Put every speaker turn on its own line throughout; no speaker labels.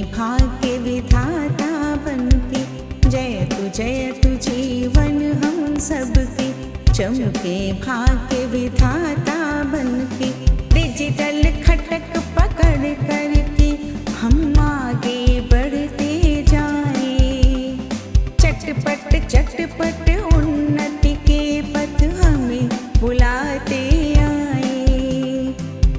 भाग्य विधाता बनके, जय तु जीवन हम सबके। चमके भाग्य विधाता बनके, डिजिटल खटक पकड़ करके हम आगे बढ़ते जाएं। चटपट उन्नति के पथ हमें बुलाते आए।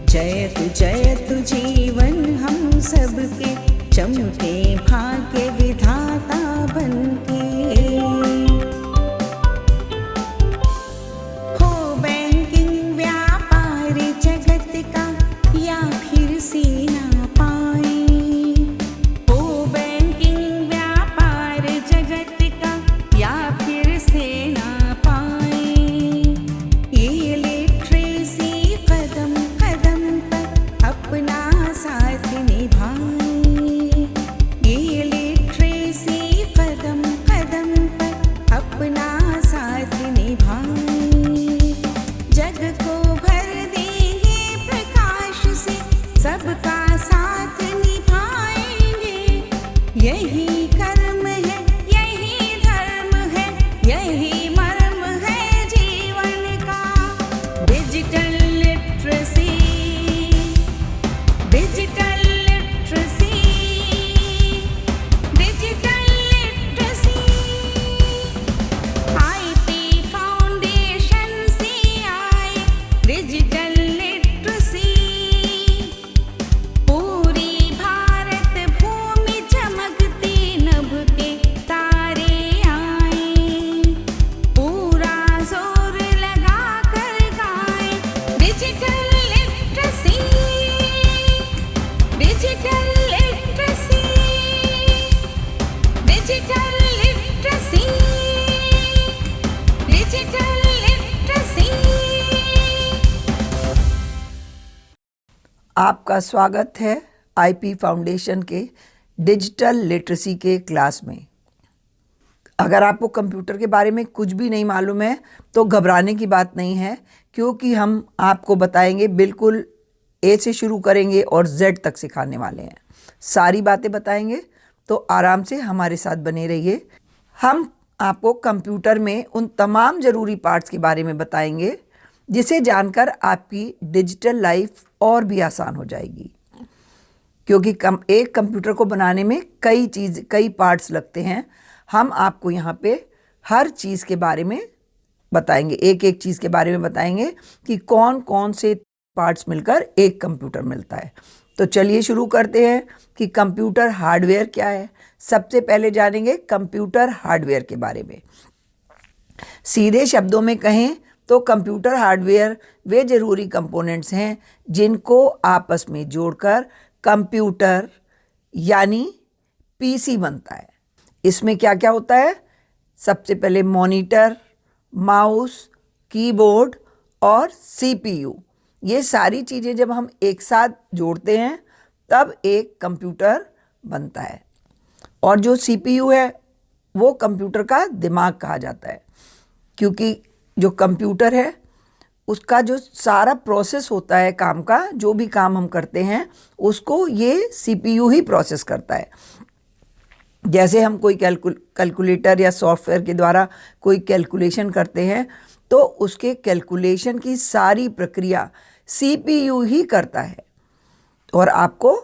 जय तु जीवन हम सबके, चमके भाग्य विधाता बनके। हो बैंकिंग व्यापार जगत का या फिर सेना पाए। हो बैंकिंग व्यापार जगत का या फिर सेना पाए। ये लिटरेसी कदम कदम पर अपना साथ निभाए। ये लिटरेसी कदम कदम पर अपना साथ निभाए। जग को भर देंगे प्रकाश से, सबका साथ निभाएंगे। यही कर्म है, यही धर्म है, यही मर्म है जीवन का। Digital literacy, digital literacy, digital literacy. IP foundation से आए डिजिटल लिटरेसी। पूरी भारत भूमि चमकती नभ के तारे आए। पूरा जोर लगा कर गाए digital literacy, digital literacy, digital literacy, digital literacy.
आपका स्वागत है आईपी फाउंडेशन के डिजिटल लिटरेसी के क्लास में। अगर आपको कंप्यूटर के बारे में कुछ भी नहीं मालूम है तो घबराने की बात नहीं है, क्योंकि हम आपको बताएंगे, बिल्कुल ए से शुरू करेंगे और जेड तक सिखाने वाले हैं। सारी बातें बताएंगे, तो आराम से हमारे साथ बने रहिए। हम आपको कंप्यूटर में उन तमाम ज़रूरी पार्ट्स के बारे में बताएंगे जिसे जानकर आपकी डिजिटल लाइफ और भी आसान हो जाएगी, क्योंकि एक कंप्यूटर को बनाने में कई पार्ट्स लगते हैं। हम आपको यहाँ पे हर चीज़ के बारे में बताएंगे, एक एक चीज़ के बारे में बताएंगे कि कौन कौन से पार्ट्स मिलकर एक कंप्यूटर मिलता है। तो चलिए शुरू करते हैं कि कंप्यूटर हार्डवेयर क्या है। सबसे पहले जानेंगे कंप्यूटर हार्डवेयर के बारे में। सीधे शब्दों में कहें तो कंप्यूटर हार्डवेयर वे ज़रूरी कंपोनेंट्स हैं जिनको आपस में जोड़कर कंप्यूटर यानी पीसी बनता है। इसमें क्या क्या होता है? सबसे पहले मॉनिटर, माउस, कीबोर्ड और सीपीयू। ये सारी चीज़ें जब हम एक साथ जोड़ते हैं तब एक कंप्यूटर बनता है। और जो सीपीयू है वो कंप्यूटर का दिमाग कहा जाता है, क्योंकि जो कंप्यूटर है उसका जो सारा प्रोसेस होता है काम का, जो भी काम हम करते हैं उसको ये सीपीयू ही प्रोसेस करता है। जैसे हम कोई कैलकुलेटर या सॉफ्टवेयर के द्वारा कोई कैलकुलेशन करते हैं तो उसके कैलकुलेशन की सारी प्रक्रिया सीपीयू ही करता है और आपको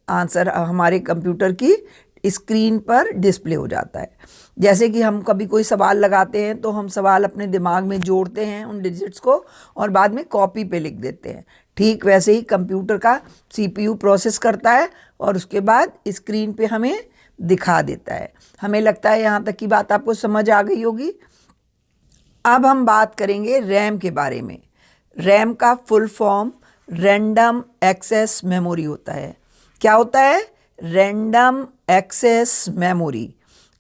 आंसर हमारे कंप्यूटर की स्क्रीन पर डिस्प्ले हो जाता है। जैसे कि हम कभी कोई सवाल लगाते हैं तो हम सवाल अपने दिमाग में जोड़ते हैं उन डिजिट्स को और बाद में कॉपी पे लिख देते हैं। ठीक वैसे ही कंप्यूटर का सीपीयू प्रोसेस करता है और उसके बाद स्क्रीन पे हमें दिखा देता है। हमें लगता है यहाँ तक की बात आपको समझ आ गई होगी। अब हम बात करेंगे रैम के बारे में। रैम का full form random access memory होता है। क्या होता है? Random access memory.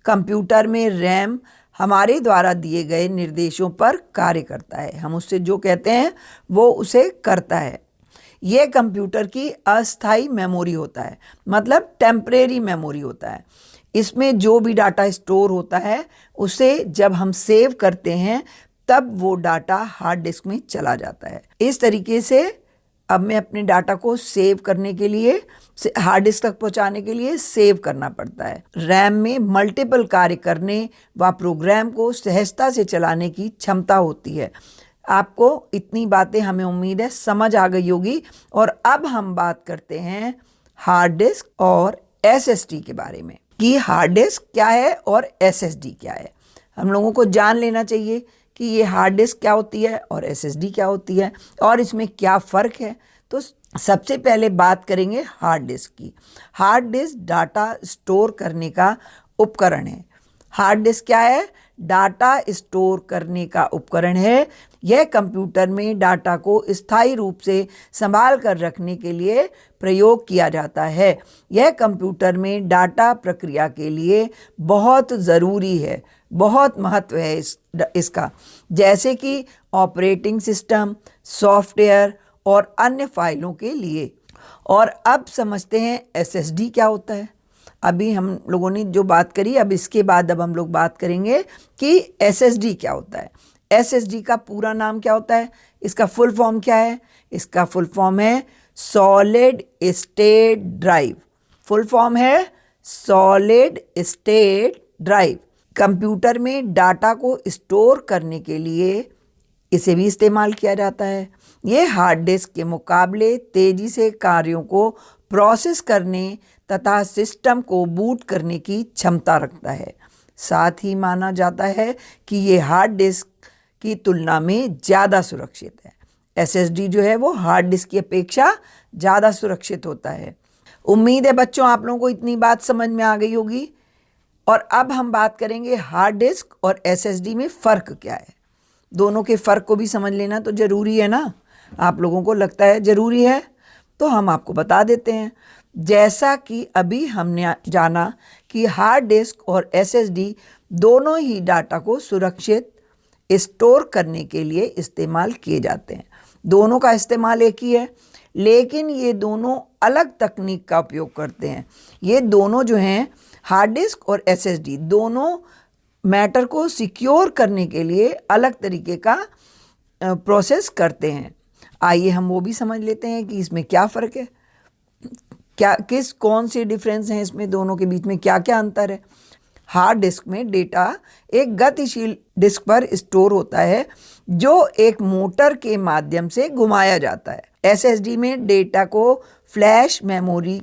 कंप्यूटर में रैम हमारे द्वारा दिए गए निर्देशों पर कार्य करता है। हम उससे जो कहते हैं वो उसे करता है। ये कंप्यूटर की अस्थाई मेमोरी होता है, मतलब टेम्परेरी मेमोरी होता है। इसमें जो भी डाटा स्टोर होता है उसे जब हम सेव करते हैं तब वो डाटा हार्ड डिस्क में चला जाता है। इस तरीके से अब मैं अपने डाटा को सेव करने के लिए, हार्ड डिस्क तक पहुंचाने के लिए सेव करना पड़ता है। रैम में मल्टीपल कार्य करने व प्रोग्राम को सहजता से चलाने की क्षमता होती है। आपको इतनी बातें हमें उम्मीद है समझ आ गई होगी। और अब हम बात करते हैं हार्ड डिस्क और एसएसडी के बारे में कि हार्ड डिस्क क्या है और एसएसडी क्या है। हम लोगों को जान लेना चाहिए कि ये हार्ड डिस्क क्या होती है और एसएसडी क्या होती है और इसमें क्या फ़र्क है। तो सबसे पहले बात करेंगे हार्ड डिस्क की। हार्ड डिस्क डाटा स्टोर करने का उपकरण है। हार्ड डिस्क क्या है? डाटा स्टोर करने का उपकरण है। यह कंप्यूटर में डाटा को स्थायी रूप से संभाल कर रखने के लिए प्रयोग किया जाता है। यह कंप्यूटर में डाटा प्रक्रिया के लिए बहुत ज़रूरी है, बहुत महत्व है इसका, जैसे कि ऑपरेटिंग सिस्टम, सॉफ्टवेयर और अन्य फाइलों के लिए। और अब समझते हैं एसएसडी क्या होता है। अभी हम लोगों ने जो बात करी, अब इसके बाद अब हम लोग बात करेंगे कि एसएसडी क्या होता है। एसएसडी का पूरा नाम क्या होता है, इसका फुल फॉर्म क्या है? इसका फुल फॉर्म है solid state drive. Full form है सॉलिड स्टेट ड्राइव। कंप्यूटर में डाटा को स्टोर करने के लिए इसे भी इस्तेमाल किया जाता है। ये हार्ड डिस्क के मुकाबले तेज़ी से कार्यों को प्रोसेस करने तथा सिस्टम को बूट करने की क्षमता रखता है। साथ ही माना जाता है कि ये हार्ड डिस्क की तुलना में ज़्यादा सुरक्षित है। एसएसडी जो है वो हार्ड डिस्क की अपेक्षा ज़्यादा सुरक्षित होता है। उम्मीद है बच्चों आप लोगों को इतनी बात समझ में आ गई होगी। और अब हम बात करेंगे हार्ड डिस्क और एसएसडी में फ़र्क क्या है। दोनों के फ़र्क को भी समझ लेना तो ज़रूरी है ना। आप लोगों को लगता है ज़रूरी है, तो हम आपको बता देते हैं। जैसा कि अभी हमने जाना कि हार्ड डिस्क और एसएसडी दोनों ही डाटा को सुरक्षित स्टोर करने के लिए इस्तेमाल किए जाते हैं। दोनों का इस्तेमाल एक ही है, लेकिन ये दोनों अलग तकनीक का उपयोग करते हैं। ये दोनों जो हैं, हार्ड डिस्क और एसएसडी, दोनों मैटर को सिक्योर करने के लिए अलग तरीके का प्रोसेस करते हैं। आइए हम वो भी समझ लेते हैं कि इसमें क्या फ़र्क है, कौन से डिफरेंस हैं इसमें, दोनों के बीच में क्या क्या अंतर है। हार्ड डिस्क में डेटा एक गतिशील डिस्क पर स्टोर होता है जो एक मोटर के माध्यम से घुमाया जाता है। एसएसडी में डेटा को फ्लैश मेमोरी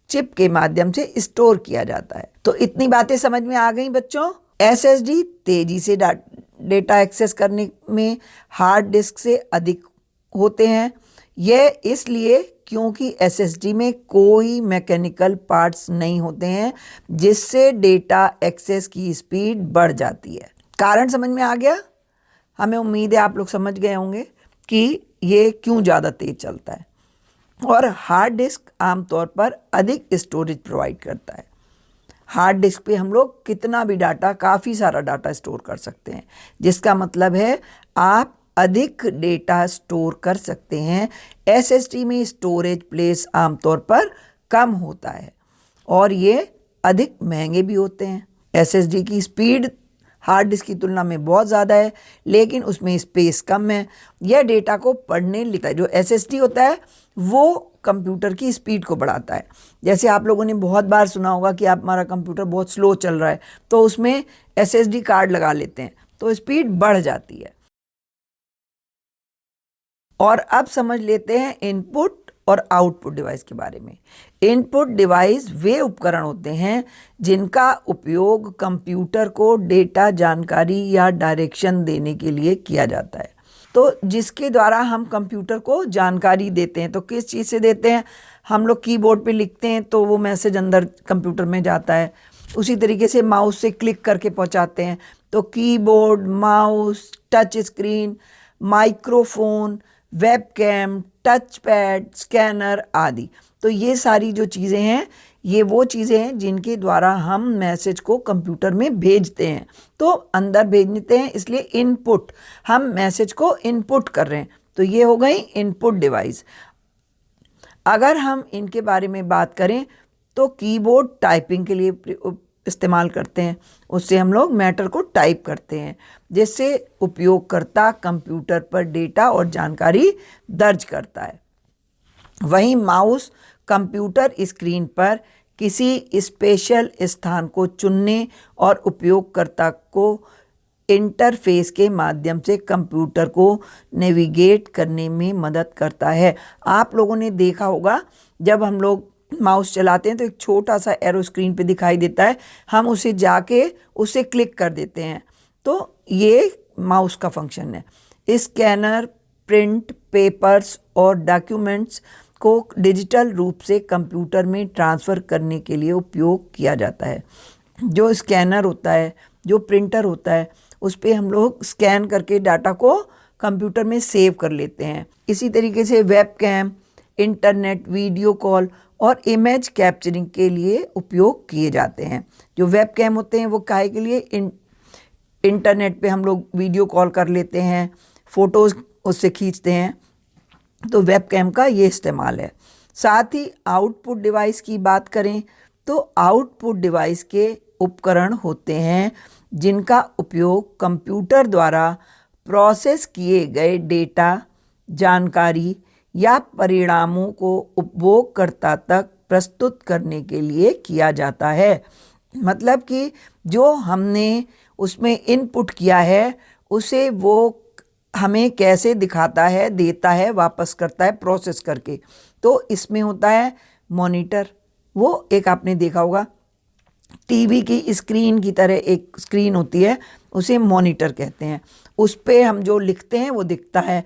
चिप के माध्यम से स्टोर किया जाता है। तो इतनी बातें समझ में आ गई बच्चों। एसएसडी तेजी से डेटा एक्सेस करने में हार्ड डिस्क से अधिक होते हैं। यह इसलिए क्योंकि एसएसडी में कोई मैकेनिकल पार्ट्स नहीं होते हैं, जिससे डेटा एक्सेस की स्पीड बढ़ जाती है। कारण समझ में आ गया? हमें उम्मीद है आप लोग समझ गए होंगे कि ये क्यों ज़्यादा तेज़ चलता है। और हार्ड डिस्क आमतौर पर अधिक स्टोरेज प्रोवाइड करता है। हार्ड डिस्क पे हम लोग कितना भी डाटा, काफ़ी सारा डाटा स्टोर कर सकते हैं, जिसका मतलब है आप अधिक डेटा स्टोर कर सकते हैं। एसएसडी में स्टोरेज प्लेस आमतौर पर कम होता है और ये अधिक महंगे भी होते हैं। एसएसडी की स्पीड हार्ड डिस्क की तुलना में बहुत ज़्यादा है, लेकिन उसमें स्पेस कम है। यह डेटा को पढ़ने लिखता है। जो एसएसडी होता है वो कंप्यूटर की स्पीड को बढ़ाता है। जैसे आप लोगों ने बहुत बार सुना होगा कि आप हमारा कंप्यूटर बहुत स्लो चल रहा है, तो उसमें एसएसडी कार्ड लगा लेते हैं तो स्पीड बढ़ जाती है। और अब समझ लेते हैं इनपुट और आउटपुट डिवाइस के बारे में। इनपुट डिवाइस वे उपकरण होते हैं जिनका उपयोग कंप्यूटर को डेटा, जानकारी या डायरेक्शन देने के लिए किया जाता है। तो जिसके द्वारा हम कंप्यूटर को जानकारी देते हैं। तो किस चीज़ से देते हैं? हम लोग कीबोर्ड पे लिखते हैं तो वो मैसेज अंदर कंप्यूटर में जाता है। उसी तरीके से माउस से क्लिक करके पहुंचाते हैं। तो keyboard, mouse, touch screen, microphone, webcam, touch pad, scanner आदि। तो ये सारी जो चीज़ें हैं, ये वो चीज़ें हैं जिनके द्वारा हम मैसेज को कंप्यूटर में भेजते हैं। तो अंदर भेजते हैं, इसलिए इनपुट, हम मैसेज को इनपुट कर रहे हैं। तो ये हो गई इनपुट डिवाइस। अगर हम इनके बारे में बात करें तो कीबोर्ड टाइपिंग के लिए इस्तेमाल करते हैं। उससे हम लोग मैटर को टाइप करते हैं, जिससे उपयोगकर्ता कंप्यूटर पर डेटा और जानकारी दर्ज करता है। वहीं माउस कंप्यूटर स्क्रीन पर किसी स्पेशल स्थान को चुनने और उपयोगकर्ता को इंटरफेस के माध्यम से कंप्यूटर को नेविगेट करने में मदद करता है। आप लोगों ने देखा होगा जब हम लोग माउस चलाते हैं तो एक छोटा सा एरो स्क्रीन पे दिखाई देता है, हम उसे जाके उसे क्लिक कर देते हैं। तो ये माउस का फंक्शन है। स्कैनर प्रिंट पेपर्स और डॉक्यूमेंट्स को डिजिटल रूप से कंप्यूटर में ट्रांसफ़र करने के लिए उपयोग किया जाता है। जो स्कैनर होता है, जो प्रिंटर होता है, उस पर हम लोग स्कैन करके डाटा को कंप्यूटर में सेव कर लेते हैं। इसी तरीके से webcam, internet, video call और इमेज कैप्चरिंग के लिए उपयोग किए जाते हैं। जो वेब कैम होते हैं वो काहे के लिए, इंटरनेट पे हम लोग वीडियो कॉल कर लेते हैं, फ़ोटोज़ उससे खींचते हैं, तो वेब कैम का ये इस्तेमाल है। साथ ही आउटपुट डिवाइस की बात करें तो आउटपुट डिवाइस के उपकरण होते हैं जिनका उपयोग कंप्यूटर द्वारा प्रोसेस किए गए डेटा, जानकारी या परिणामों को उपभोगकर्ता तक प्रस्तुत करने के लिए किया जाता है। मतलब कि जो हमने उसमें इनपुट किया है उसे वो हमें कैसे दिखाता है, देता है, वापस करता है प्रोसेस करके। तो इसमें होता है मॉनिटर, वो एक आपने देखा होगा टीवी की स्क्रीन की तरह एक स्क्रीन होती है, उसे मॉनिटर कहते हैं। उस पे हम जो लिखते हैं वो दिखता है।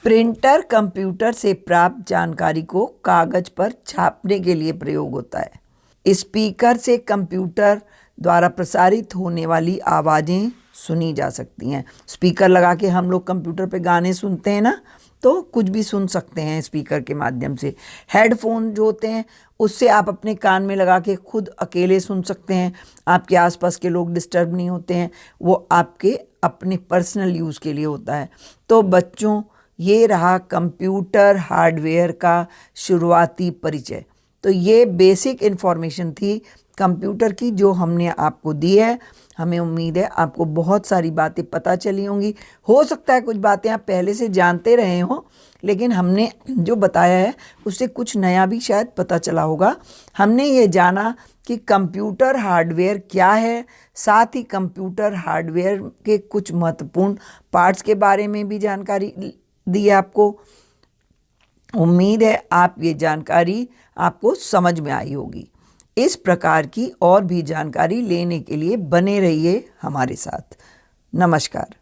प्रिंटर कंप्यूटर से प्राप्त जानकारी को कागज पर छापने के लिए प्रयोग होता है। स्पीकर से कंप्यूटर द्वारा प्रसारित होने वाली आवाज़ें सुनी जा सकती हैं। स्पीकर लगा के हम लोग कंप्यूटर पे गाने सुनते हैं ना, तो कुछ भी सुन सकते हैं स्पीकर के माध्यम से। हेडफोन जो होते हैं उससे आप अपने कान में लगा के खुद अकेले सुन सकते हैं, आपके आसपास के लोग डिस्टर्ब नहीं होते हैं, वो आपके अपने पर्सनल यूज़ के लिए होता है। तो बच्चों, ये रहा कंप्यूटर हार्डवेयर का शुरुआती परिचय। तो ये बेसिक इन्फॉर्मेशन थी कंप्यूटर की जो हमने आपको दी है। हमें उम्मीद है आपको बहुत सारी बातें पता चली होंगी। हो सकता है कुछ बातें आप पहले से जानते रहे हों, लेकिन हमने जो बताया है उससे कुछ नया भी शायद पता चला होगा। हमने ये जाना कि कंप्यूटर हार्डवेयर क्या है, साथ ही कंप्यूटर हार्डवेयर के कुछ महत्वपूर्ण पार्ट्स के बारे में भी जानकारी दी है आपको। उम्मीद है आप ये जानकारी आपको समझ में आई होगी। इस प्रकार की और भी जानकारी लेने के लिए बने रहिए हमारे साथ। नमस्कार।